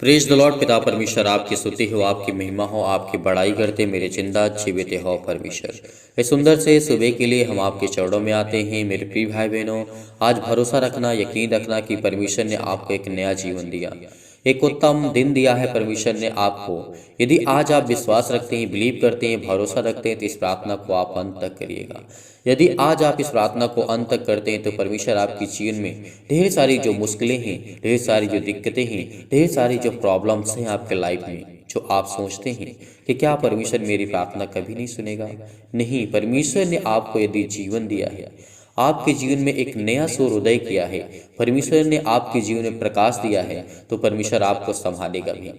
Praise the Lord. पिता परमेश्वर आपकी स्तुति हो, आपकी महिमा हो, आपकी बड़ाई करते मेरे जिंदा जीवित हो परमेश्वर। इस सुंदर से सुबह के लिए हम आपके चरणों में आते हैं मेरे प्रिय भाई बहनों। आज भरोसा रखना, यकीन रखना कि परमेश्वर ने आपको एक नया जीवन दिया, एक उत्तम दिन दिया है परमेश्वर ने आपको। यदि आज आप विश्वास रखते हैं, बिलीव करते हैं, भरोसा रखते हैं तो इस प्रार्थना को आप अंत तक करिएगा। यदि आज आप इस प्रार्थना को अंत तक करते हैं तो परमेश्वर आपके जीवन में ढेर सारी जो मुश्किलें हैं, ढेर सारी जो दिक्कतें हैं, ढेर सारी जो प्रॉब्लम्स हैं आपके लाइफ में, जो आप सोचते हैं कि क्या परमेश्वर मेरी प्रार्थना कभी नहीं सुनेगा, नहीं, परमेश्वर ने आपको यदि जीवन दिया है, आपके जीवन में एक नया सूर्य उदय किया है, परमेश्वर ने आपके जीवन में प्रकाश दिया है, तो परमेश्वर आपको संभालेगा भी।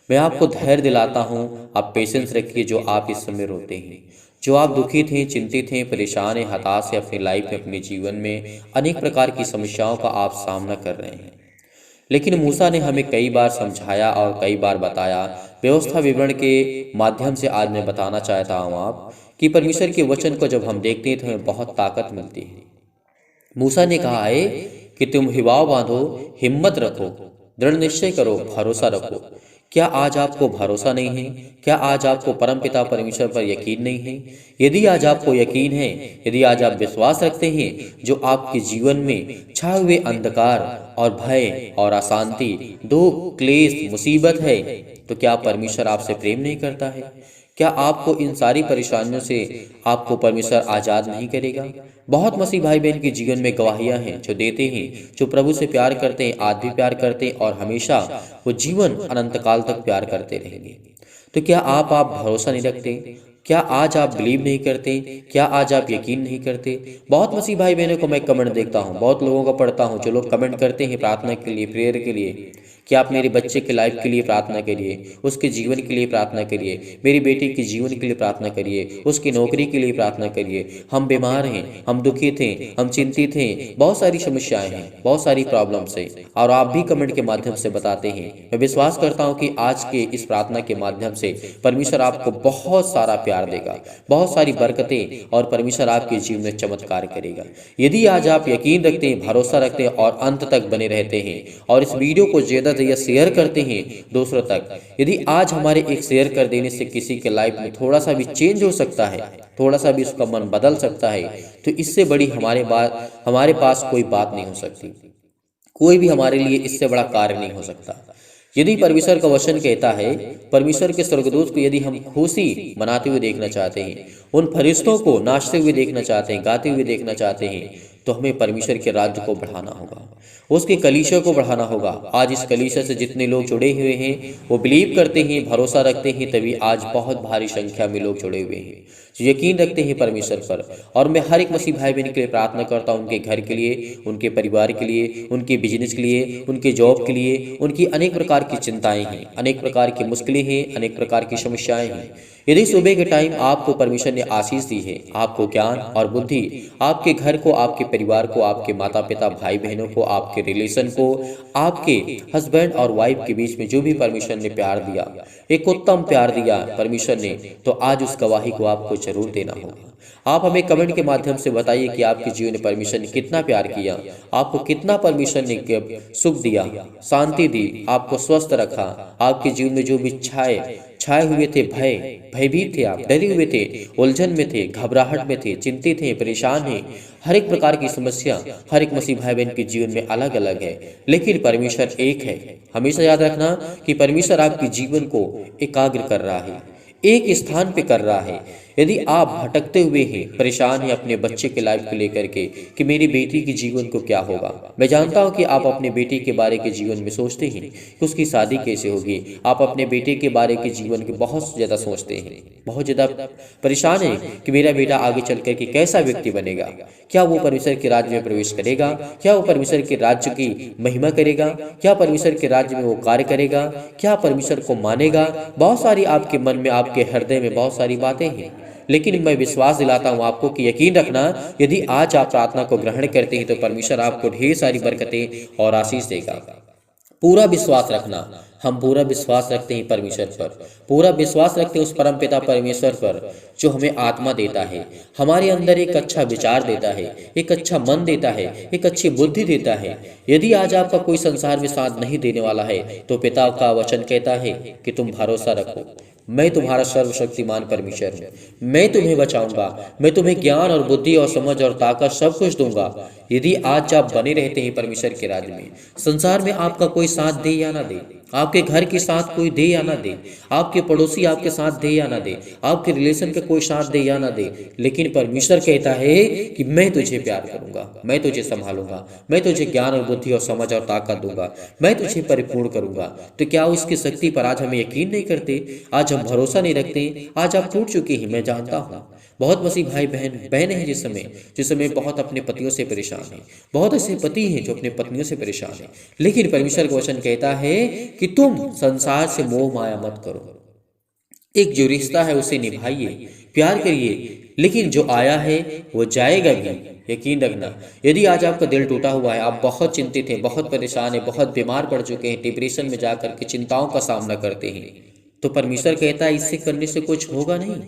मैं आपको धैर्य दिलाता हूँ, आप पेशेंस रखिए। जो आप इस समय रोते हैं, जो आप दुखित हैं, चिंतित हैं, परेशान हैं, हताश हैं, अपनी लाइफ में, अपने जीवन में अनेक प्रकार की समस्याओं का आप सामना कर रहे हैं, लेकिन मूसा ने हमें कई बार समझाया और कई बार बताया। व्यवस्था विवरण के माध्यम से आज मैं बताना चाहता हूँ आप कि परमेश्वर के वचन को जब हम देखते हैं तो हमें बहुत ताकत मिलती है। मूसा ने कहा है कि तुम हिवाव बांधो, हिम्मत रखो, दृढ़ निश्चय करो, भरोसा रखो। क्या आज आपको भरोसा नहीं है? क्या आज आपको परमपिता परमेश्वर पर यकीन नहीं है? यदि आज आपको यकीन है, यदि आज आप विश्वास रखते हैं, जो आपके जीवन में छाए हुए अंधकार और भय और अशांति, दुख, क्लेश, मुसीबत है, तो क्या परमेश्वर आपसे प्रेम नहीं करता है? क्या आपको इन सारी परेशानियों से आपको परमेश्वर आज़ाद नहीं करेगा? बहुत मसीह भाई बहन के जीवन में गवाहियां हैं जो देते हैं, जो प्रभु से प्यार करते हैं, आज भी प्यार करते हैं और हमेशा वो जीवन अनंत काल तक प्यार करते रहेंगे। तो क्या आप भरोसा नहीं रखते? क्या आज आप बिलीव नहीं करते? क्या आज आप यकीन नहीं करते? बहुत मसीह भाई बहनों को मैं कमेंट देखता हूँ, बहुत लोगों को पढ़ता हूँ, जो लोग कमेंट करते हैं प्रार्थना के लिए, प्रेयर के लिए, कि आप मेरे बच्चे के लाइफ के लिए प्रार्थना करिए, उसके जीवन के लिए प्रार्थना करिए, मेरी बेटी के जीवन के लिए प्रार्थना करिए, उसकी नौकरी के लिए प्रार्थना करिए। हम बीमार हैं, हम दुखित हैं, हम चिंतित हैं, बहुत सारी समस्याएं हैं, बहुत सारी प्रॉब्लम्स हैं, और आप भी कमेंट के माध्यम से बताते हैं। मैं विश्वास करता हूं कि आज के इस प्रार्थना के माध्यम से परमेश्वर आपको बहुत सारा प्यार देगा, बहुत सारी बरकतें, और परमेश्वर आपके जीवन में चमत्कार करेगा। यदि आज आप यकीन रखते हैं, भरोसा रखते हैं और अंत तक बने रहते हैं और इस वीडियो को ज्यादा शेयर करते हैं दूसरों तक, यदि आज हमारे एक शेयर कर देने से किसी के लाइफ में थोड़ा सा भी चेंज हो सकता है, थोड़ा सा भी उसका मन बदल सकता है, तो इससे बड़ी हमारे पास कोई बात नहीं हो सकती। कोई भी हमारे लिए इससे बड़ा कार्य नहीं हो सकता। यदि परमेश्वर का वचन कहता है, परमेश्वर के स्वर्गदूत को यदि हम खुशी मनाते हुए देखना चाहते हैं, उन फरिश्तों को नाचते हुए देखना चाहते हैं, गाते हुए देखना चाहते हैं, तो हमें परमेश्वर के राज्य को बढ़ाना होगा, उसके कलीसिया को बढ़ाना होगा। आज इस कलीसिया से जितने लोग जुड़े हुए हैं, वो बिलीव करते हैं, भरोसा रखते हैं, तभी आज बहुत भारी संख्या में लोग जुड़े हुए हैं जो यकीन रखते हैं परमेश्वर पर। और मैं हर एक मसीह भाई बहन के लिए प्रार्थना करता हूँ, उनके घर के लिए, उनके परिवार के लिए, उनके बिजनेस के लिए, उनके जॉब के लिए, उनकी अनेक प्रकार की चिंताएं हैं, अनेक प्रकार की मुश्किलें हैं, अनेक प्रकार की समस्याएं हैं। यदि सुबह के टाइम आपको परमेश्वर ने आशीष दी है, आपको ज्ञान और बुद्धि, आपके घर को, आपके परिवार को, आपके माता पिता, भाई बहनों को, आपके रिलेशन को, आपके हस्बैंड और वाइफ के बीच में जो भी परमेश्वर ने प्यार दिया, एक उत्तम प्यार दिया परमेश्वर ने, तो आज उस गवाही को आपको जरूर देना होगा। आप हमें कमेंट के माध्यम से बताइए कि आपके जीवन में परमेश्वर ने कितना प्यार किया, आपको कितना परमेश्वर ने सुख दिया, शांति दी, आपको स्वस्थ रखा, आपके जीवन में जो भी छाए हुए थे, भयभीत थे, आप डरे हुए थे, उलझन में थे, घबराहट में थे, चिंतित थे, परेशान हैं, हर एक प्रकार की समस्या हर एक मसीह भाई बहन के जीवन में अलग अलग है, लेकिन परमेश्वर एक है। हमेशा याद रखना कि परमेश्वर आपके जीवन को एकाग्र कर रहा है, एक स्थान पे कर रहा है। यदि आप भटकते हुए हैं, परेशान हैं अपने बच्चे के लाइफ को लेकर के कि मेरी बेटी के जीवन को क्या होगा, मैं जानता हूं कि आप अपने बेटी के बारे के जीवन में सोचते हैं कि उसकी शादी कैसे होगी, आप अपने बेटे के बारे के जीवन के बहुत ज़्यादा सोचते हैं, बहुत ज़्यादा परेशान हैं कि मेरा बेटा आगे चल कर के कैसा व्यक्ति बनेगा, क्या वो परमेश्वर के राज्य में प्रवेश करेगा, क्या वो परमेश्वर के राज्य की महिमा करेगा, क्या परमेश्वर के राज्य में वो कार्य करेगा, क्या परमेश्वर को मानेगा। बहुत सारी आपके मन में, आपके हृदय में बहुत सारी बातें हैं, लेकिन मैं विश्वास दिलाता हूं आपको कि यकीन रखना, यदि आज आप प्रार्थना को ग्रहण करते हैं तो परमेश्वर आपको ढेर सारी बरकतें और आशीष देगा। पूरा विश्वास रखना। हम पूरा विश्वास रखते हैं परमेश्वर पर, पूरा विश्वास रखते हैं उस परम पिता परमेश्वर पर जो हमें आत्मा देता है, हमारे अंदर एक अच्छा विचार देता है, एक अच्छा मन देता है, एक अच्छी बुद्धि देता है। यदि आज आपका कोई संसार में साथ नहीं देने वाला है तो पिता का वचन कहता है कि तुम भरोसा रखो, मैं तुम्हारा सर्वशक्तिमान परमेश्वर हूँ, मैं तुम्हें बचाऊंगा, मैं तुम्हें ज्ञान और बुद्धि और समझ और ताकत सब कुछ दूंगा। यदि आज आप बने रहते हैं परमेश्वर के राज्य में, संसार में आपका कोई साथ दे या ना दे, आपके घर के साथ कोई दे या ना दे, आपके पड़ोसी आपके साथ दे या ना दे, आपके रिलेशन के कोई साथ दे या ना दे, लेकिन परमेश्वर कहता है कि मैं तुझे प्यार करूंगा, मैं तुझे संभालूंगा, मैं तुझे ज्ञान और बुद्धि और समझ और ताकत दूंगा, मैं तुझे परिपूर्ण करूंगा। तो क्या उसकी शक्ति पर आज हम यकीन नहीं करते? आज हम भरोसा नहीं रखते? आज आप टूट चुके हैं, मैं जानता हूँ। बहुत मसीह भाई बहनें हैं जिस समय बहुत अपने पतियों से परेशान हैं, बहुत ऐसे पति हैं जो अपने पत्नियों से परेशान हैं, लेकिन परमेश्वर का वचन कहता है कि तुम संसार से मोह माया मत करो, एक जो रिश्ता है उसे निभाइए, प्यार करिए, लेकिन जो आया है वो जाएगा भी, यकीन रखना। यदि आज आपका दिल टूटा हुआ है, आप बहुत चिंतित हैं, बहुत परेशान हैं, बहुत बीमार पड़ चुके हैं, डिप्रेशन में जाकर के चिंताओं का सामना करते हैं, तो परमेश्वर कहता है इससे करने से कुछ होगा नहीं।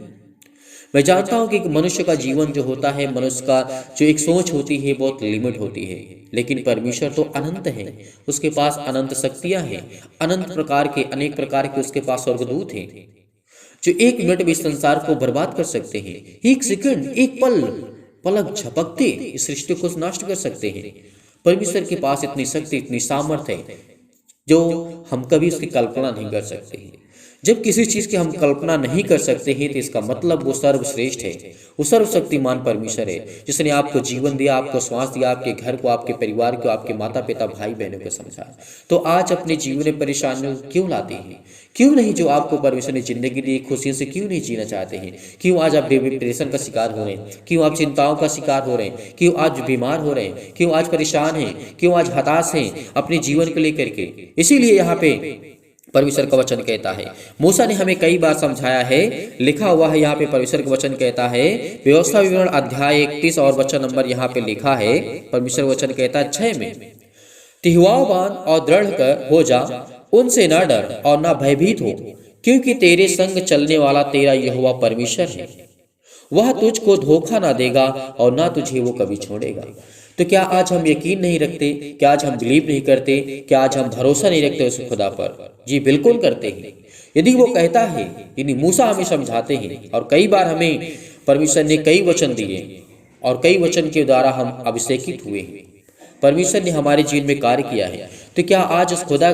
मैं जानता हूं कि मनुष्य का जीवन जो होता है, मनुष्य का जो एक सोच होती है बहुत लिमिट होती है, लेकिन परमेश्वर तो अनंत है, उसके पास अनंत शक्तियां हैं, अनंत प्रकार के अनेक प्रकार के उसके पास स्वर्गदूत हैं जो एक मिनट में इस संसार को बर्बाद कर सकते हैं, एक सेकंड, एक पलक झपकते इस सृष्टि को नष्ट कर सकते हैं। परमेश्वर के पास इतनी शक्ति, इतनी सामर्थ्य है जो हम कभी उसकी कल्पना नहीं कर सकते हैं। जब किसी चीज की हम कल्पना नहीं कर सकते हैं तो इसका मतलब वो सर्वश्रेष्ठ है, वो सर्वशक्तिमान परमेश्वर है जिसने आपको जीवन दिया, आपको श्वास दिया, आपके घर को, आपके परिवार को, आपके माता पिता भाई बहनों को समझाया। तो आज अपने जीवन में परेशानियों क्यों लाते हैं? क्यों नहीं जो आपको परमेश्वर ने जिंदगी दी, खुशियों से क्यों नहीं जीना चाहते हैं? क्यों आज आप डिप्रेशन का शिकार हो रहे हैं? क्यों आप चिंताओं का शिकार हो रहे हैं? क्यों आज बीमार हो रहे हैं? क्यों आज परेशान हैं? क्यों आज हताश हैं अपने जीवन को लेकर के? इसीलिए यहाँ पे परमेश्वर का वचन कहता है, मूसा ने हमें कई बार समझाया है, लिखा हुआ है यहाँ पे परमेश्वर का वचन कहता है, व्यवस्था विवरण अध्याय 31 और वचन नंबर यहाँ पे लिखा है, परमेश्वर वचन कहता है 6 में, तिहवावान और दृढ़ कर हो जा, उनसे न डर और न भयभीत हो, क्योंकि तेरे संग चलने वाला तेरा यहोवा परमेश्वर है, वह तुझको धोखा ना देगा और ना तुझे वो कभी छोड़ेगा। तो क्या आज हम यकीन नहीं रखते? क्या आज हम बिलीव नहीं करते? क्या आज हम भरोसा नहीं रखते उस खुदा पर? जी बिल्कुल करते हैं। यदि वो कहता है, यानी मूसा हमें समझाते हैं, और कई बार हमें परमेश्वर ने कई वचन दिए और कई वचन के द्वारा हम अभिषेकित हुए हैं, परमेश्वर ने हमारे जीवन में कार्य किया है। तो क्या आज उस खुदा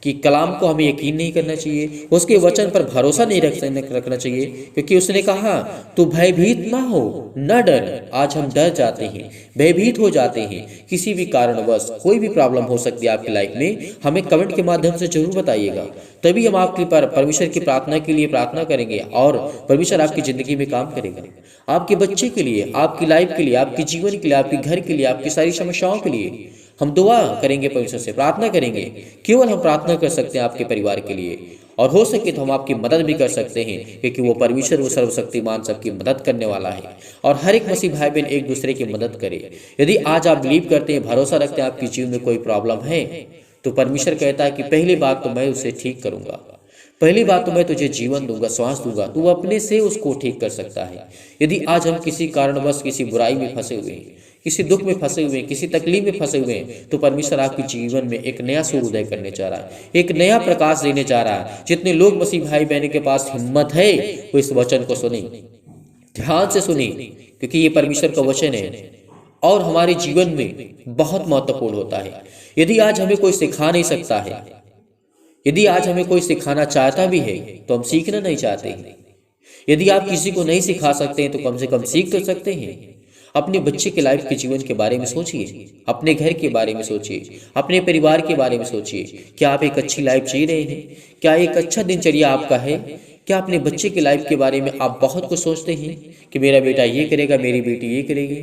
कि कलाम को हमें यकीन नहीं करना चाहिए, उसके वचन पर भरोसा नहीं रखना चाहिए? क्योंकि उसने कहा तू भयभीत ना हो, न डर। आज हम डर जाते हैं, भयभीत हो जाते हैं, किसी भी कारणवश कोई भी प्रॉब्लम हो सकती है आपकी लाइफ में, हमें कमेंट के माध्यम से जरूर बताइएगा, तभी हम आपके पर परमेश्वर की प्रार्थना के लिए प्रार्थना करेंगे और परमेश्वर आपकी जिंदगी में काम करेगा, आपके बच्चे के लिए, आपकी लाइफ के लिए, आपके जीवन के लिए, आपके घर के लिए, आपकी सारी समस्याओं के लिए हम दुआ करेंगे, परमेश्वर से प्रार्थना करेंगे। केवल हम प्रार्थना कर सकते हैं आपके परिवार के लिए, और हो सके तो हम आपकी मदद भी कर सकते हैं, क्योंकि वो परमेश्वर वो सर्वशक्तिमान सबकी मदद करने वाला है, और हर एक मसीह भाई बहन एक दूसरे की मदद करे। यदि आज आप बिलीव करते हैं, भरोसा रखते हैं आपके जीवन में कोई प्रॉब्लम है, तो परमेश्वर कहता है कि पहली बात तो मैं उसे ठीक करूंगा, पहली बात तो मैं तुझे जीवन दूंगा, श्वास दूंगा, तू अपने से उसको ठीक कर सकता है। यदि आज हम किसी कारणवश किसी बुराई में फंसे हुए हैं, किसी दुख में फंसे हुए हैं, किसी तकलीफ में फंसे हुए हैं, तो परमेश्वर आपके जीवन में एक नया सूर्योदय करने जा रहा है, एक नया प्रकाश देने जा रहा है। जितने लोग मसीह भाई बहन के पास हिम्मत है वो इस वचन को सुने, ध्यान से सुने, क्योंकि ये परमेश्वर का वचन है और हमारे जीवन में बहुत महत्वपूर्ण होता है। यदि आज हमें कोई सिखा नहीं सकता है, यदि आज हमें कोई सिखाना चाहता भी है तो हम सीखना नहीं चाहते हैं। यदि आप किसी को नहीं सिखा सकते हैं तो कम से कम सीख तो सकते हैं। अपने बच्चे के लाइफ के जीवन के बारे में सोचिए, अपने घर के बारे में सोचिए, अपने परिवार के बारे में सोचिए। क्या आप एक अच्छी लाइफ जी रहे हैं? क्या एक अच्छा दिनचर्या आपका है? क्या अपने बच्चे के लाइफ के बारे में आप बहुत कुछ सोचते हैं कि मेरा बेटा ये करेगा, मेरी बेटी ये करेगी?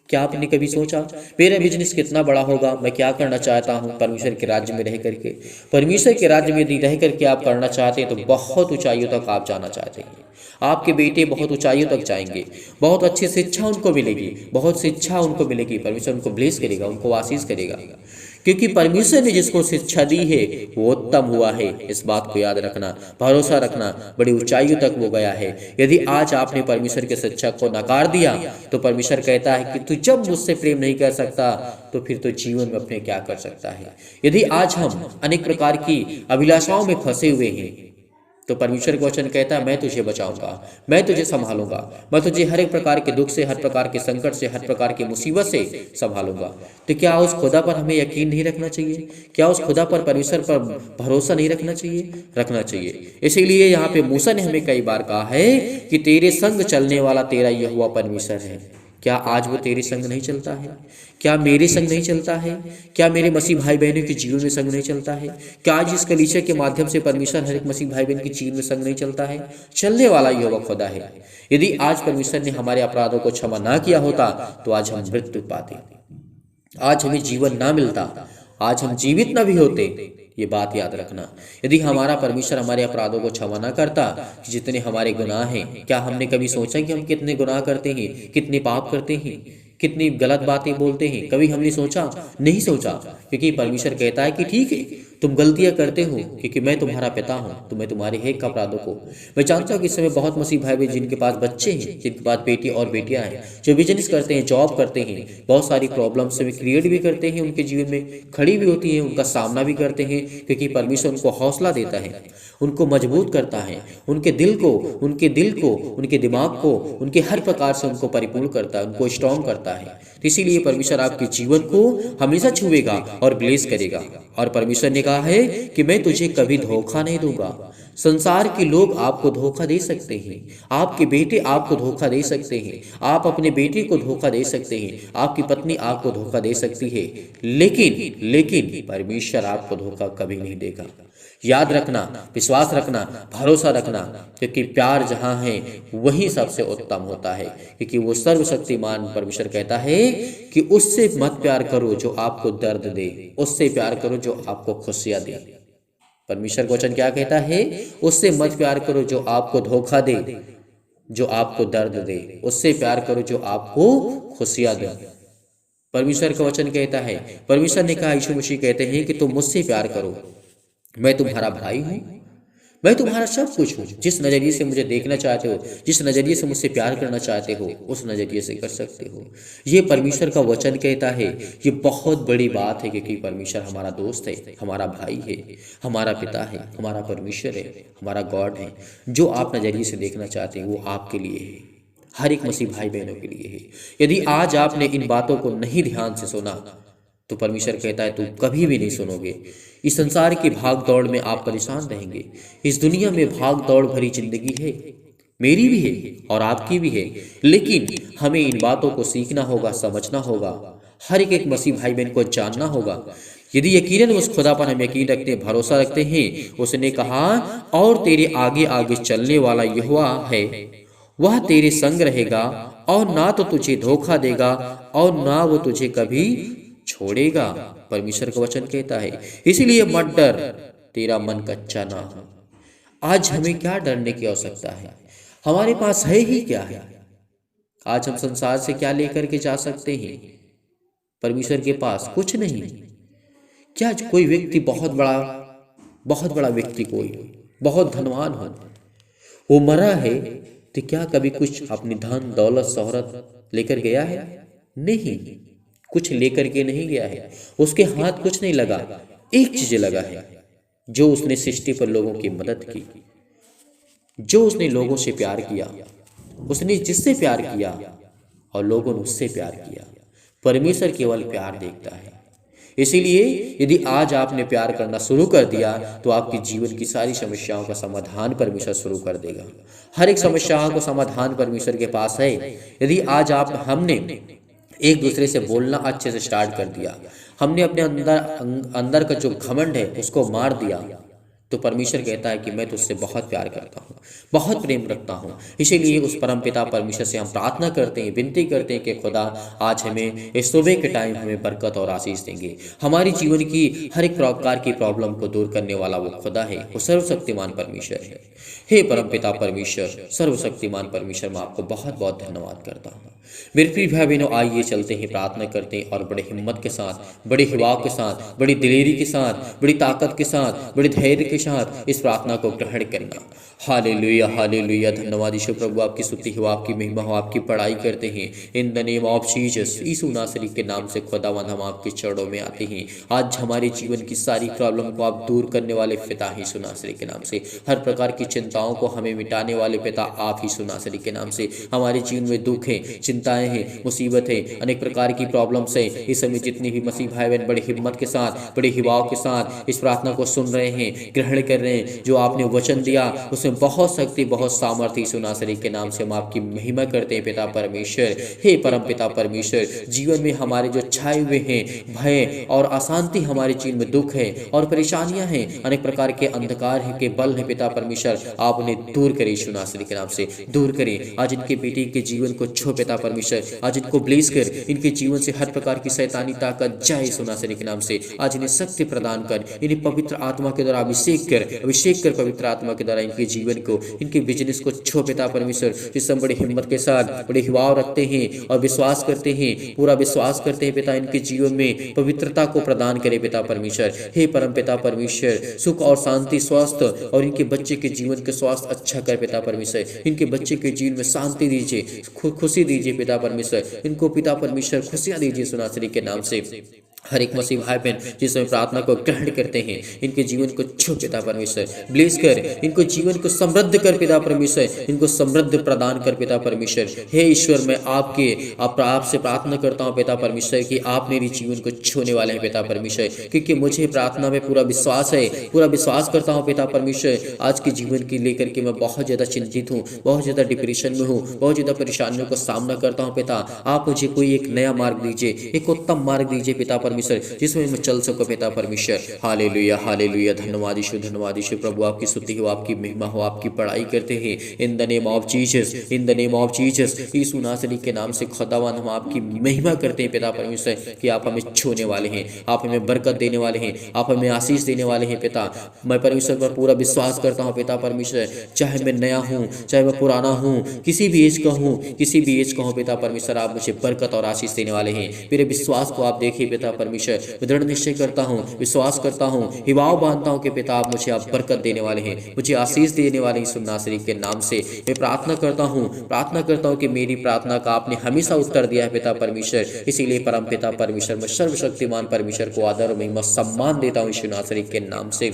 क्या आपने कभी सोचा मेरा बिजनेस कितना बड़ा होगा, मैं क्या करना चाहता हूँ परमेश्वर के राज्य में रह करके? परमेश्वर के राज्य में यदि रह करके आप करना चाहते हैं तो बहुत ऊंचाइयों तक आप जाना चाहते हैं। आपके बेटे बहुत ऊंचाइयों तक जाएंगे, बहुत अच्छी शिक्षा उनको मिलेगी, बहुत शिक्षा उनको मिलेगी, परमेश्वर उनको ब्लेस करेगा, उनको आशीष करेगा, क्योंकि परमेश्वर ने जिसको शिक्षा दी है वो उत्तम हुआ है। इस बात को याद रखना, भरोसा रखना, बड़ी ऊंचाइयों तक वो गया है। यदि आज आपने परमेश्वर के शिक्षा को नकार दिया तो परमेश्वर कहता है कि तू जब मुझसे प्रेम नहीं कर सकता तो फिर तो जीवन में अपने क्या कर सकता है। यदि आज हम अनेक प्रकार की अभिलाषाओं में फंसे हुए हैं तो परमेश्वर का वचन कहता है मैं तुझे बचाऊंगा, मैं तुझे संभालूंगा, मैं तुझे हर एक प्रकार के दुख से, हर प्रकार के संकट से, हर प्रकार की मुसीबत से संभालूंगा। तो क्या उस खुदा पर हमें यकीन नहीं रखना चाहिए? क्या उस खुदा पर, परमेश्वर पर भरोसा नहीं रखना चाहिए? रखना चाहिए। इसीलिए यहाँ पे मूसा ने हमें कई बार कहा है कि तेरे संग चलने वाला तेरा यहोवा परमेश्वर है। क्या आज वो तेरे संग नहीं चलता है? क्या मेरे संग नहीं चलता है? क्या मेरे मसीह भाई बहनों के जीवन में संग नहीं चलता है? क्या आज इस कलीसिया के माध्यम से परमेश्वर हर एक मसीह भाई बहन के जीवन में संग नहीं चलता है? चलने वाला यहोवा खुदा है। यदि आज परमेश्वर ने हमारे अपराधों को क्षमा ना किया होता तो आज हम मृत्यु पाते, आज हमें जीवन ना मिलता, आज हम जीवित ना भी होते। ये बात याद रखना। यदि हमारा परमेश्वर हमारे अपराधों को क्षमा ना करता, कि जितने हमारे गुनाह हैं, क्या हमने कभी सोचा कि हम कितने गुनाह करते हैं, कितने पाप करते हैं, कितनी गलत बातें बोलते हैं? कभी हमने सोचा? नहीं सोचा, क्योंकि परमेश्वर कहता है कि ठीक है तुम गलतियां करते हो, क्योंकि मैं तुम्हारा पिता हूं, तो मैं तुम्हारे हर एक अपराधों को, मैं जानता हूं कि इस समय बहुत मसीह भाई बहन जिनके पास बच्चे हैं, जिनके पास बेटी और बेटियां हैं, जो बिजनेस करते हैं, जॉब करते हैं, बहुत सारी प्रॉब्लम्स भी क्रिएट भी करते हैं, उनके जीवन में खड़ी भी होती है, उनका सामना भी करते हैं, क्योंकि परमेश्वर उनको हौसला देता है, उनको मजबूत करता है, उनके दिल को, उनके दिमाग को, उनके हर प्रकार से उनको परिपूर्ण करता है, उनको स्ट्रॉन्ग करता है। तो इसीलिए परमेश्वर आपके जीवन को हमेशा छुएगा और ब्लेस करेगा। और परमेश्वर ने कहा है कि मैं तुझे कभी धोखा नहीं दूंगा। संसार के लोग आपको धोखा दे सकते हैं, आपके बेटे आपको धोखा दे सकते हैं, आप अपने बेटे को धोखा दे सकते हैं, आपकी पत्नी आपको धोखा दे सकती है, लेकिन परमेश्वर आपको धोखा कभी नहीं देगा। याद रखना, विश्वास रखना, भरोसा रखना, क्योंकि प्यार जहां है वही सबसे उत्तम होता है, क्योंकि वो सर्वशक्तिमान परमेश्वर कहता है कि उससे मत प्यार करो जो आपको दर्द दे, उससे प्यार करो जो आपको खुशियां दे। परमेश्वर का वचन क्या कहता है? उससे मत प्यार करो जो आपको धोखा दे, जो आपको दर्द दे, उससे प्यार करो जो आपको खुशियां दे। परमेश्वर का वचन कहता है, परमेश्वर ने कहा, यीशु मसीह कहते हैं कि तुम मुझसे प्यार करो, मैं तुम्हारा भाई हूं, मैं तुम्हारा सब कुछ हूं। जिस नजरिए से मुझे देखना चाहते हो, जिस नजरिए से मुझसे प्यार करना चाहते हो, उस नजरिए से कर सकते हो। ये परमेश्वर का वचन कहता है। ये बहुत बड़ी बात है, क्योंकि परमेश्वर हमारा दोस्त है, हमारा भाई है, हमारा पिता है, हमारा परमेश्वर है, हमारा गॉड है। जो आप नजरिए से देखना चाहते हैं वो आपके लिए है, हर एक मसीह भाई बहनों के लिए है। यदि आज आपने इन बातों को नहीं ध्यान से सुना तो परमेश्वर कहता है तुम कभी भी नहीं सुनोगे। इस संसार की भाग दौड़ में आप परेशान रहेंगे। इस दुनिया में भाग दौड़ भरी जिंदगी है, मेरी भी है और आपकी भी है, लेकिन हमें इन बातों को सीखना होगा, समझना होगा, हर एक मसीह भाई बहन को जानना होगा। यदि यकीनन उस खुदा पर हम यकीन रखते हैं, भरोसा रखते हैं, उसने कहा और तेरे आगे आगे चलने वाला यहोवा है, वह तेरे संग रहेगा और ना तो तुझे धोखा देगा और ना वो तुझे कभी छोड़ेगा। परमेश्वर का वचन कहता है, इसीलिए मत डर, तेरा मन कच्चा ना हो। आज हमें क्या डरने की आवश्यकता है? हमारे पास है ही क्या है? आज हम संसार से क्या लेकर के जा सकते हैं? परमेश्वर के पास कुछ नहीं। क्या कोई व्यक्ति बहुत बड़ा व्यक्ति, कोई बहुत धनवान हो, वो मरा है तो क्या कभी कुछ अपनी धन दौलत शोहरत लेकर गया है? नहीं, कुछ लेकर के नहीं गया है। उसके हाथ कुछ नहीं लगा। एक चीज लगा है, जो उसने सृष्टि पर लोगों की मदद की, जो उसने लोगों से प्यार किया, उसने जिससे प्यार किया और लोगों ने उससे प्यार किया। परमेश्वर केवल प्यार देखता है। इसीलिए यदि आज आपने प्यार करना शुरू कर दिया तो आपके जीवन की सारी समस्याओं का समाधान परमेश्वर शुरू कर देगा। हर एक समस्याओं का समाधान परमेश्वर के पास है। यदि आज हमने एक दूसरे से बोलना अच्छे से स्टार्ट कर दिया, हमने अपने अंदर का जो घमंड है उसको मार दिया, तो परमेश्वर कहता है कि मैं तुझसे बहुत प्यार करता हूँ, बहुत प्रेम रखता हूँ। इसीलिए उस परम पिता परमेश्वर से हम प्रार्थना करते हैं, विनती करते हैं कि खुदा आज हमें इस सुबह के टाइम हमें बरकत और आशीष देंगे। हमारी जीवन की हर एक प्रकार की प्रॉब्लम को दूर करने वाला वो खुदा है, वो सर्वशक्तिमान परमेश्वर है। हे परम पिता परमेश्वर, सर्वशक्तिमान परमेश्वर, मैं आपको बहुत बहुत धन्यवाद करता हूँ। मेरे प्रिय भाई बहनों, आइए चलते हैं, प्रार्थना करते हैं और बड़े हिम्मत के साथ, बड़े हिवाव के साथ, बड़ी दिलेरी के साथ, बड़ी ताकत के साथ, बड़े धैर्य के साथ इस प्रार्थना को ग्रहण करना। Hallelujah, hallelujah. धन्यवाद यीशु प्रभु, आपकी स्तुति हो, आपकी महिमा हो, आपकी पढ़ाई करते हैं in the name of Jesus. Yeshu नासरी के नाम से खुदावंद हम आपके चरणों में आते हैं। आज हमारे जीवन की सारी प्रॉब्लम को आप दूर करने वाले पिता ही यीशु नासरी के नाम से, हर प्रकार की चिंताओं को हमें मिटाने वाले पिता आप ही यीशु नासरी के नाम से। हमारे जीवन में दुख है, चिंताएं हैं, मुसीबत है, अनेक प्रकार की प्रॉब्लम्स है। इस समय जितनी भी मसीह भाई बहन बड़े हिम्मत के साथ, बड़े हिवाव के साथ इस प्रार्थना को सुन रहे हैं, ग्रहण कर रहे हैं, जो आपने वचन दिया उसमें बहुत शक्ति, बहुत सामर्थ्य यीशु नासरी के नाम से हम आपकी महिमा करते हैं पिता परमेश्वर। हे परम पिता परमेश्वर, जीवन में हमारे जो छाए हुए हैं भय और अशांति, हमारे जीवन में दुख है और परेशानियां हैं, अनेक प्रकार के अंधकार है के बल है पिता परमेश्वर, आप उन्हें दूर करें यीशु नासरी के नाम से, दूर करें। आज इनके बेटे के जीवन को छो पिता परमेश्वर, आज इनको ब्लेस कर, इनके जीवन से हर प्रकार की शैतानी ताकत जाए यीशु नासरी के नाम से। आज इन्हें शक्ति प्रदान कर, इन्हें पवित्र आत्मा के द्वारा अभिषेक कर पवित्र आत्मा के द्वारा इनके जीवन को, इनके बिजनेस को छो पिता परमेश्वर। जिस हम बड़ी हिम्मत के साथ बड़े हिवाव रखते हैं और विश्वास करते हैं, पूरा विश्वास करते हैं पिता, इनके जीवन में पवित्रता को प्रदान करे पिता परमेश्वर। हे परम पिता परमेश्वर, सुख और शांति, स्वास्थ्य और इनके बच्चे के जीवन के स्वास्थ्य अच्छा कर पिता परमेश्वर। इनके बच्चे के जीवन में शांति दीजिए, खुशी दीजिए पिता परमेश्वर। इनको पिता परमेश्वर खुशियां दीजिए यीशु नासरी के नाम से। हर एक मसीह भाई बहन जिस समय प्रार्थना को ग्रहण करते हैं, इनके जीवन को छू पिता परमेश्वर, ब्लेस कर, इनको जीवन को समृद्ध कर पिता परमेश्वर, इनको समृद्ध प्रदान कर पिता परमेश्वर। हे ईश्वर, मैं आपसे प्रार्थना करता हूँ पिता परमेश्वर कि आप मेरी जीवन को छूने वाले हैं पिता परमेश्वर, क्योंकि मुझे प्रार्थना में पूरा विश्वास है, पूरा विश्वास करता हूँ पिता परमेश्वर। आज के जीवन की लेकर के मैं बहुत ज़्यादा चिंतित हूँ, बहुत ज़्यादा डिप्रेशन में हूँ, बहुत ज़्यादा परेशानियों का सामना करता हूँ पिता। आप मुझे कोई एक नया मार्ग दीजिए, एक उत्तम मार्ग दीजिए पिता परमेश्वर, जिसमें मैं चल सकूं पिता परमेश्वर। Hallelujah, hallelujah. धन्यवाद यीशु प्रभु, आपकी स्तुति हो, आपकी महिमा हो, आपकी पढ़ाई करते हैं in the name of Jesus, in the name of Jesus. Yeshu नासरी के नाम से खुदावंद हम आपकी महिमा करते हैं पिता परमेश्वर कि आप हमें छूने वाले हैं, आप हमें बरकत देने वाले हैं, आप हमें आशीष देने वाले हैं पिता। मैं परमेश्वर पर पूरा विश्वास करता हूँ पिता परमेश्वर, चाहे मैं नया हूँ, चाहे मैं पुराना हूँ, किसी भी एज का हूँ, किसी भी एज का हूँ पिता परमेश्वर, आप मुझे बरकत और आशीष देने वाले हैं। मेरे विश्वास को आप देखिए पिता परमेश्वर, दृढ़ निश्चय करता हूँ, विश्वास करता हूँ, हिवाव बांधता हूँ कि पिता आप मुझे आप बरकत देने वाले हैं, मुझे आशीष देने वाले हैं। यीशु नासरी के नाम से मैं प्रार्थना करता हूँ कि मेरी प्रार्थना का आपने हमेशा उत्तर दिया है पिता परमेश्वर। इसीलिए परम पिता परमेश्वर, मैं सर्वशक्तिमान परमेश्वर को आदर और महिमा सम्मान देता हूँ यीशु नासरी के नाम से।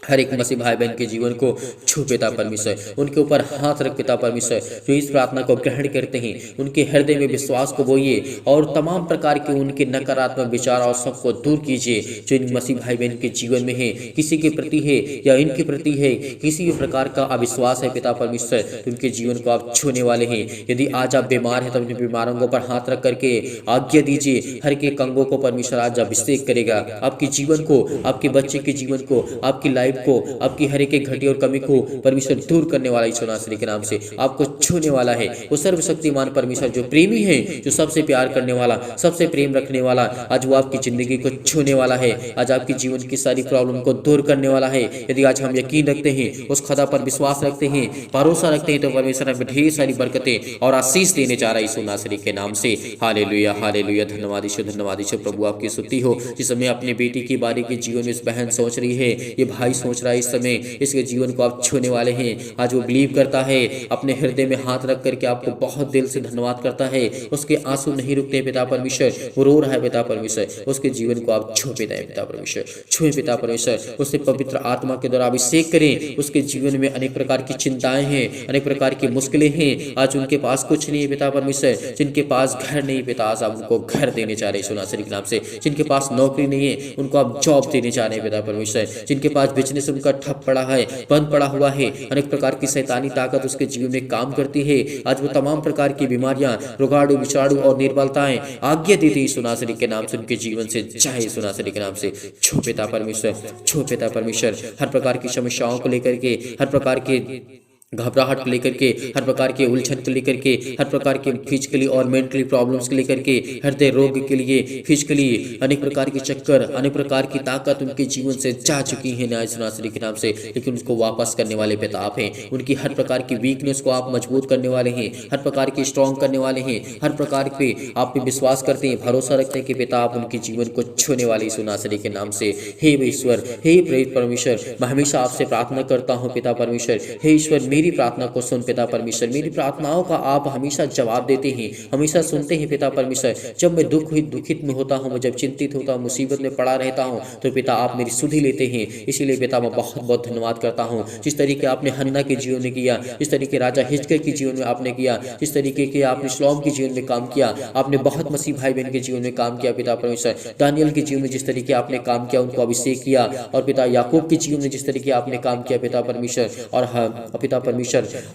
हर एक मसीह भाई बहन के जीवन को छू पिता परमेश्वर, उनके ऊपर हाथ रख पिता परमेश्वर, जो इस प्रार्थना को ग्रहण करते हैं, उनके हृदय में विश्वास को बोइए और तमाम प्रकार के उनके नकारात्मक विचार और सबको दूर कीजिए जो इन मसीह भाई बहन के जीवन में है, किसी के प्रति है या इनके प्रति है, किसी भी प्रकार का अविश्वास है पिता परमेश्वर, तो उनके जीवन को आप छूने वाले हैं। यदि आज आप बीमार हैं तो अपने बीमारों को पर हाथ रख करके आज्ञा दीजिए, हर एक अंगों को परमेश्वर आज अभिषेक करेगा, आपके जीवन को, आपके बच्चे के जीवन को, आपकी लाइफ को, आपकी हर एक घटी और कमी को परमेश्वर दूर करने वाला यीशु नासरी के नाम से आपको छूने वाला है। वो सर्वशक्तिमान परमेश्वर जो प्रेमी है, जो सबसे प्यार करने वाला, सबसे प्रेम रखने वाला, आज वो आपकी जिंदगी को छूने वाला है। आज आपकी जीवन की सारी प्रॉब्लम को दूर करने वाला है। यदि आज हम यकीन रखते हैं, उस खुदा पर विश्वास रखते हैं, भरोसा रखते हैं, तो परमेश्वर हमें ढेर सारी बरकतें और आशीष देने जा रहा है यीशु नासरी के नाम से। Hallelujah, hallelujah. धन्यवाद यीशु प्रभु, आपकी स्तुति हो। जिस समय अपने बेटी की बारी के जीवन में इस बहन सोच रही है, ये भाई सोच रहा है, इस समय इसके जीवन को आप छूने वाले हैं। आज वो बिलीव करता है, अपने हृदय में हाथ रख करके आपको बहुत दिल से धन्यवाद करता है। उसके आंसू नहीं रुकते पिता परमेश्वर, वो रो रहा है पिता परमेश्वर, उसके जीवन को आप छू पिता परमेश्वर, छुए पिता परमेश्वर, उसे पवित्र आत्मा के द्वारा अभिषेक करें। उसके जीवन में अनेक प्रकार की चिंताएं हैं, अनेक प्रकार की मुश्किलें हैं। आज उनके पास कुछ नहीं है पिता परमेश्वर, जिनके पास घर नहीं पिता, आज आप उनको घर देने चाह रहे हैं यीशु नासरी के नाम से। जिनके पास नौकरी नहीं है, उनको आप जॉब देने चाह रहे हैं पिता परमेश्वर। जिनके पास बिजनेस बिजनेस उनका ठप पड़ा है, बंद पड़ा हुआ है, अनेक प्रकार की शैतानी ताकत उसके जीवन में काम करती है। आज वो तमाम प्रकार की बीमारियां, रोगाणु, विषाणु और निर्बलताएं आज्ञा देते यीशु नासरी के नाम से उनके जीवन से जाए यीशु नासरी के नाम से। छो पिता परमेश्वर, छो पिता परमेश्वर, हर प्रकार की समस्याओं को लेकर के, हर प्रकार के घबराहट को लेकर के, हर प्रकार के उलझन को लेकर के, हर प्रकार के फिजिकली और मेंटली प्रॉब्लम्स को लेकर के, हृदय रोग के लिए, फिजिकली अनेक प्रकार के चक्कर, अनेक प्रकार की ताकत उनके जीवन से जा चुकी है न्याय सुनासरी के नाम से, लेकिन उसको वापस करने वाले पिता आप हैं। उनकी हर प्रकार की वीकनेस को आप मजबूत करने वाले हैं, हर प्रकार की स्ट्रॉन्ग करने वाले हैं, हर प्रकार पे आप पे विश्वास करते हैं, भरोसा रखते हैं कि पिता आप उनके जीवन को छूने वाले सुनासरी के नाम से। हे ईश्वर, हे परमेश्वर, मैं हमेशा आपसे प्रार्थना करता हूँ पिता परमेश्वर। हे ईश्वर, मेरी प्रार्थना को सुन पिता परमेश्वर, मेरी प्रार्थनाओं का आप हमेशा जवाब देते हैं, हमेशा सुनते हैं पिता परमेश्वर। जब मैं दुखित में होता हूँ, मैं जब चिंतित होता हूँ, मुसीबत में पड़ा रहता हूँ, तो पिता आप मेरी सुधि लेते हैं। इसीलिए पिता मैं बहुत बहुत धन्यवाद करता हूँ, जिस तरीके आपने हन्ना के जीवन में किया, जिस तरीके राजा हिजकिय्याह के जीवन में आपने किया, जिस तरीके के आपने शलोम के जीवन में काम किया, आपने बहुत मसीह भाई बहन के जीवन में काम किया पिता परमेश्वर। दानियल के जीवन में जिस तरीके आपने काम किया, उनको अभिषेक किया, और पिता याकूब के जीवन में जिस तरीके आपने काम किया पिता परमेश्वर, और पिता परमेश्वर,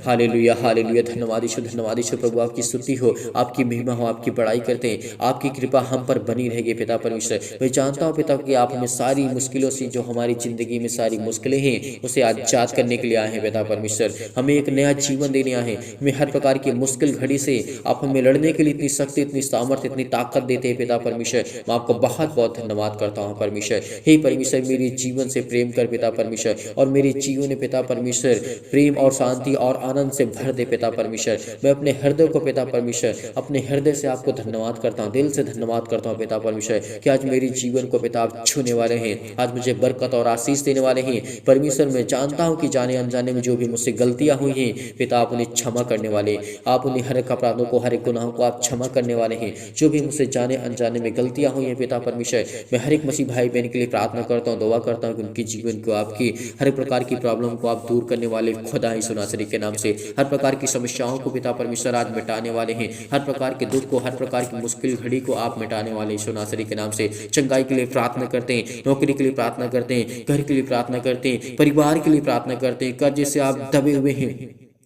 हालेलुया हालेलुया, धन्यवाद ईश्वर प्रभु, आपकी स्तुति हो, आपकी महिमा हो, आपकी बड़ाई करते हैं, आपकी कृपा हम पर बनी रहेगी पिता परमेश्वर। मैं जानता हूँ पिता कि आप हमें सारी मुश्किलों से, जो हमारी जिंदगी में सारी मुश्किलें हैं, उसे आजाद करने के लिए आए हैं पिता परमेश्वर। हमें एक नया जीवन देने आए हैं, हमें हर प्रकार की मुश्किल घड़ी से आप हमें लड़ने के लिए इतनी शक्ति, इतनी सामर्थ्य, इतनी ताकत देते हैं पिता परमेश्वर। मैं आपको बहुत बहुत धन्यवाद करता हूँ परमेश्वर। हे परमेश्वर, मेरे जीवन से प्रेम कर पिता परमेश्वर, और मेरे जीवन में पिता परमेश्वर प्रेम और शांति और आनंद से भर दे पिता परमेश्वर। मैं अपने हृदय को पिता परमेश्वर, अपने हृदय से आपको धन्यवाद करता हूँ, दिल से धन्यवाद करता हूँ पिता परमेश्वर, कि आज मेरे जीवन को पिता आप छूने वाले हैं, आज मुझे बरकत और आशीष देने वाले हैं परमेश्वर। मैं जानता हूँ कि जाने अनजाने में जो भी मुझसे गलतियां हुई हैं पिता आप उन्हें क्षमा करने वाले, आप उन्हें हर एक अपराधों को, हर एक गुनाहों को आप क्षमा करने वाले हैं। जो भी मुझसे जाने अनजाने में गलतियां हुई हैं पिता परमेश्वर, मैं हर एक मसीह भाई बहन के लिए प्रार्थना करता हूँ, दुआ करता हूँ कि उनके जीवन को, आपकी हर एक प्रकार की प्रॉब्लम को आप दूर करने वाले खुदा यीशु नासरी के नाम से, हर प्रकार की समस्याओं को पिता परमेश्वर आज मिटाने वाले हैं, हर प्रकार के दुख को, हर प्रकार की मुश्किल घड़ी को आप मिटाने वाले यीशु नासरी के नाम से। चंगाई के लिए प्रार्थना करते हैं, नौकरी के लिए प्रार्थना करते हैं, घर के लिए प्रार्थना करते हैं, परिवार के लिए प्रार्थना करते हैं, कर्ज से आप दबे हुए हैं,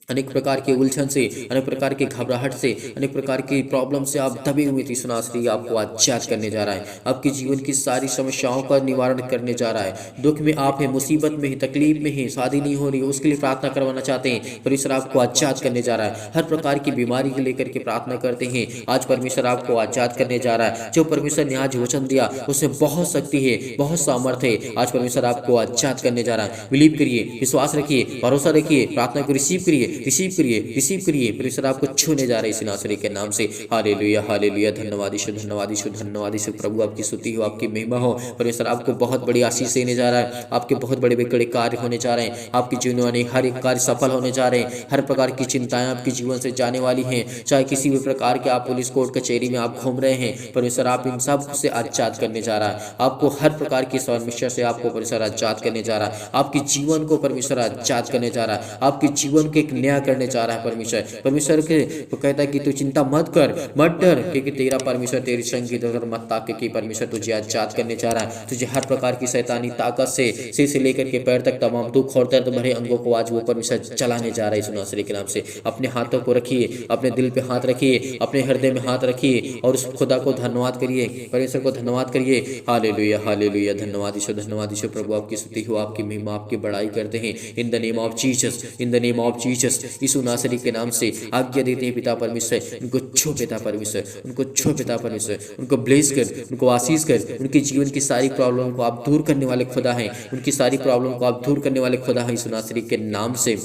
अनेक प्रकार के उलझन से, अनेक प्रकार के घबराहट से, अनेक प्रकार की प्रॉब्लम से आप दबे हुए थे, सुनासरी आपको आजाद करने जा रहा है, आपके जीवन की सारी समस्याओं का निवारण करने जा रहा है। दुख में आप हैं, मुसीबत में हैं, तकलीफ में हैं, शादी नहीं हो रही, उसके लिए प्रार्थना करवाना चाहते हैं, परमेश्वर आपको आजाद करने जा रहा है। हर प्रकार की बीमारी को लेकर के प्रार्थना करते हैं, आज परमेश्वर आपको आजाद करने जा रहा है। जो परमेश्वर ने आज वचन दिया उसमें बहुत शक्ति है, बहुत सामर्थ्य है, आज परमेश्वर आपको आजाद करने जा रहा है। बिलीव करिए, विश्वास रखिए, भरोसा रखिए, प्रार्थना को रिसीव करिए, रिसीव करिए। परमेश्वर आपको छूने जा रहे हैं इस नासरी के नाम से। हालेलुया हालेलुया, धन्यवाद ईश्वर प्रभु, आपकी स्तुति हो, आपकी महिमा हो। परमेश्वर आपको बहुत बड़ी आशीष देने जा रहा है, आपके बहुत बड़े बड़े कार्य होने जा रहे हैं, आपके जीवन में हर एक कार्य सफल होने जा रहे हैं। हर प्रकार की चिंताएं आपके जीवन से जाने वाली हैं, चाहे किसी भी प्रकार के आप पुलिस कोर्ट कचहरी में आप घूम रहे हैं, परमेश्वर आप इन सब से आजाद करने जा रहा है। आपको हर प्रकार की समस्या से आपको परमेश्वर आजाद करने जा रहा है, आपके जीवन को परमेश्वर आजाद करने जा रहा है, आपके जीवन को एक नया करने जा रहा है परमेश्वर। परमेश्वर के कहता है कि तू चिंता मत कर, मत डर, क्योंकि तेरा परमेश्वर तेरी संगी नजर मत ताक, क्योंकि परमेश्वर तुझे आजाद करने जा रहा है। तुझे हर प्रकार की शैतानी ताकत से सिर से लेकर के पैर तक तमाम दुख और दर्द भरे अंगों को आज वो परमेश्वर चलाने जा रहा है यीशु नासरी के नाम से। अपने हाथों को रखिए, अपने दिल पे हाथ रखिए, अपने हृदय में हाथ रखिए, और उस खुदा को धन्यवाद करिए, परमेश्वर को धन्यवाद करिए। हालेलुया हालेलुया, धन्यवाद ईश्वर प्रभु, आपकी स्तुति हो, आपकी महिमा, आपकी बड़ाई करते हैं। In the name of Jesus, in the name of Jesus, Yeshu नासरी के नाम से आज्ञा देते हैं पिता परमेश्वर, उनको छो पिता परमेश्वर, उनको छो पिता परमेश्वर, उनको ब्लेस कर, उनको आशीष कर, उनके जीवन की सारी प्रॉब्लम को आप दूर करने वाले खुदा हैं, उनकी सारी प्रॉब्लम को आप दूर करने वाले खुदा हैं यीशु नासरी के नाम से।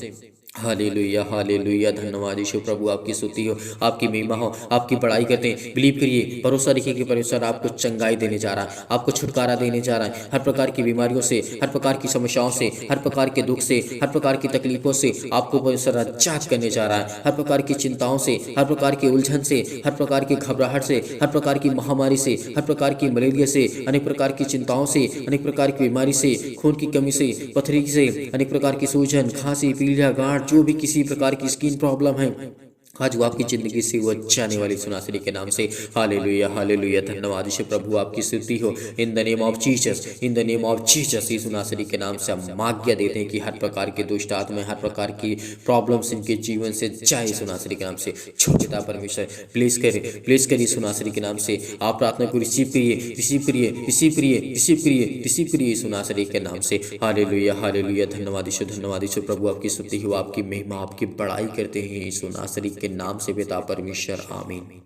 हालेलुया हालेलुया, धन्यवाद यीशु प्रभु, आपकी स्तुति हो, आपकी महिमा हो, आपकी बड़ाई करते हैं। बिलीव करिए, भरोसा रखिए कि परमेश्वर आपको चंगाई देने जा रहा है, आपको छुटकारा देने जा रहा है। हर प्रकार की बीमारियों से, हर प्रकार की समस्याओं से, हर प्रकार के दुख से, हर प्रकार की तकलीफों से आपको परमेश्वर आजाद करने जा रहा है। हर प्रकार की चिंताओं से, हर प्रकार के उलझन से, हर प्रकार की घबराहट से, हर प्रकार की महामारी से, हर प्रकार की मलेरिया से, अनेक प्रकार की चिंताओं से, अनेक प्रकार की बीमारी से, खून की कमी से, पथरी से, अनेक प्रकार की सूजन, खांसी, पीलिया, गांठ, जो भी किसी प्रकार की स्किन प्रॉब्लम है, आज वो आपकी ज़िंदगी से वो जाने वाली सुनासरी के नाम से। हालेलुया हालेलुया, धन्यवाद यीशु प्रभु, आपकी स्तुति हो। In the name of Jesus, in the name of Jesus, Yeshu नासरी के नाम से हम आज्ञा देते हैं कि हर प्रकार के दुष्ट आत्माएं, हर प्रकार की प्रॉब्लम्स इनके जीवन से जाए यीशु नासरी के नाम से। छोटा परमेश्वर प्लीज़ करिए यीशु नासरी के नाम से। आप प्रार्थना को रिसीव करिए, रिसीव करिए, रिसीव करिए, रिसीव करिए, रिसीव करिए यीशु नासरी के नाम से। हालेलुया हालेलुया, धन्यवाद यीशु प्रभु, आपकी स्तुति हो, आपकी महिमा, आपकी बड़ाई करते हैं यीशु नासरी के नाम से पिता परमेश्वर, आमीन।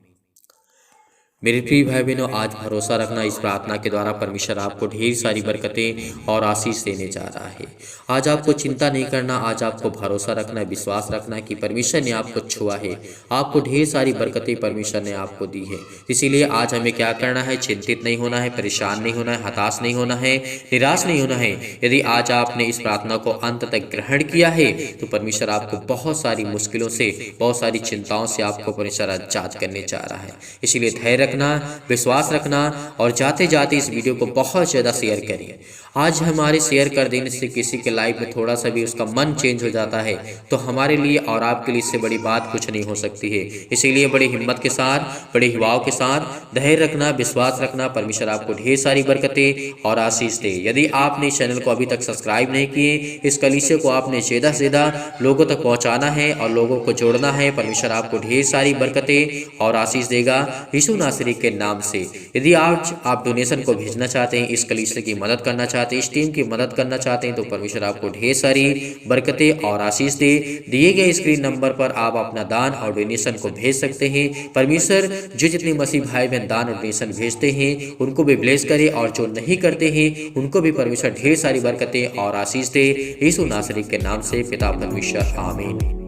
मेरे प्रिय भाई बहनों, आज भरोसा रखना, इस प्रार्थना के द्वारा परमेश्वर आपको ढेर सारी बरकतें और आशीष देने जा रहा है। आज आपको चिंता नहीं करना, आज आपको भरोसा रखना, विश्वास रखना कि परमेश्वर ने आपको छुआ है, आपको ढेर सारी बरकतें परमेश्वर ने आपको दी है। इसीलिए आज हमें क्या करना है? चिंतित नहीं होना है, परेशान नहीं होना है, हताश नहीं होना है, निराश नहीं होना है। यदि आज आपने इस प्रार्थना को अंत तक ग्रहण किया है तो परमेश्वर आपको बहुत सारी मुश्किलों से, बहुत सारी चिंताओं से आपको परमेश्वर आजाद करने जा रहा है। इसीलिए धैर्य रखना, विश्वास रखना और जाते जाते इस वीडियो को बहुत ज़्यादा शेयर करिए। आज हमारे शेयर कर देने से किसी के लाइफ में थोड़ा सा भी उसका मन चेंज हो जाता है तो हमारे लिए और आपके लिए इससे बड़ी बात कुछ नहीं हो सकती है। इसीलिए बड़ी हिम्मत के साथ, बड़े युवाओं के साथ धैर्य रखना, विश्वास रखना, परमेश्वर आपको ढेर सारी बरकतें और आशीष दे। यदि आपने इस चैनल को अभी तक सब्सक्राइब नहीं किए, इस कलीसिया को आपने ज़्यादा से ज़्यादा लोगों तक पहुँचाना है और लोगों को जोड़ना है। परमेश्वर आपको ढेर सारी बरकतें और आशीष देगा यीशु नासरी के नाम से। यदि आज आप डोनेशन को भेजना चाहते हैं, इस कलीसिया की मदद करना चाहते हैं, इस टीम की मदद करना चाहते हैं तो परमेश्वर आपको ढेर सारी बरकतें और आशीष दे। दिए गए स्क्रीन नंबर पर आप अपना दान और डोनेशन को भेज सकते हैं। परमेश्वर जो जितने मसीह भाई बहन दान और डोनेशन भेजते हैं उनको भी ब्लेस करे और जो नहीं करते हैं उनको भी परमेश्वर ढेर सारी बरकतें और आशीष दे। यीशु नासरी के नाम से पिता परमेश्वर, आमीन।